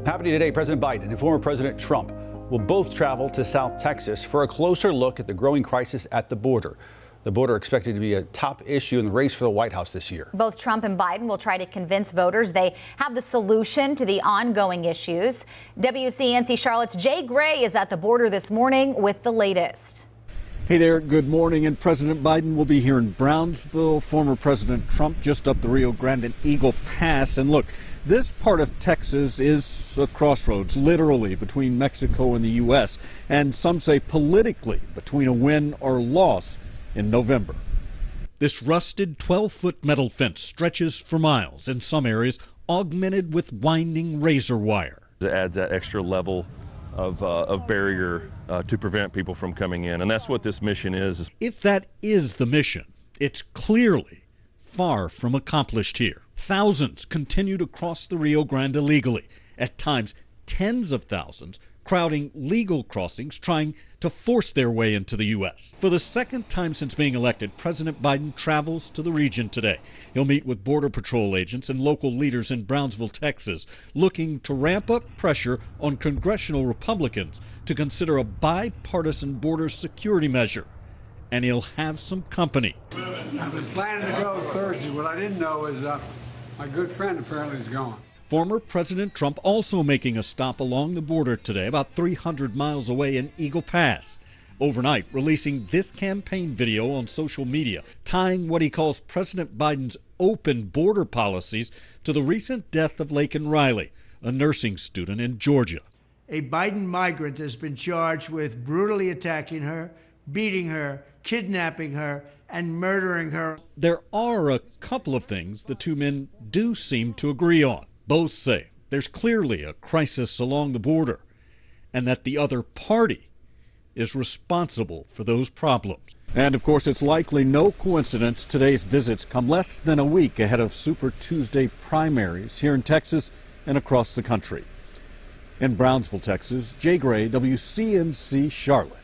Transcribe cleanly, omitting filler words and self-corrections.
Happening today, President Biden and former President Trump will both travel to South Texas for a closer look at the growing crisis at the border. The border expected to be a top issue in the race for the White House this year. Both Trump and Biden will try to convince voters they have the solution to the ongoing issues. WCNC Charlotte's Jay Gray is at the border this morning with the latest. Hey there, good morning. And President Biden will be here in Brownsville. Former President Trump just up the Rio Grande and Eagle Pass. And look, this part of Texas is a crossroads, literally, between Mexico and the U.S. And some say politically between a win or loss in November. This rusted 12-foot metal fence stretches for miles, in some areas augmented with winding razor wire. It adds that extra level of barrier to prevent people from coming in, and that's what this mission is. If that is the mission, it's clearly far from accomplished here. Thousands continue to cross the Rio Grande illegally, at times tens of thousands crowding legal crossings, trying to force their way into the U.S. For the second time since being elected, President Biden travels to the region today. He'll meet with Border Patrol agents and local leaders in Brownsville, Texas, looking to ramp up pressure on congressional Republicans to consider a bipartisan border security measure. And he'll have some company. I've been planning to go Thursday. What I didn't know is my good friend apparently is gone. Former President Trump also making a stop along the border today, about 300 miles away in Eagle Pass. Overnight, releasing this campaign video on social media, tying what he calls President Biden's open border policies to the recent death of Laken Riley, a nursing student in Georgia. A Biden migrant has been charged with brutally attacking her, beating her, kidnapping her, and murdering her. There are a couple of things the two men do seem to agree on. Both say there's clearly a crisis along the border and that the other party is responsible for those problems. And of course, it's likely no coincidence today's visits come less than a week ahead of Super Tuesday primaries here in Texas and across the country. In Brownsville, Texas, Jay Gray, WCNC Charlotte.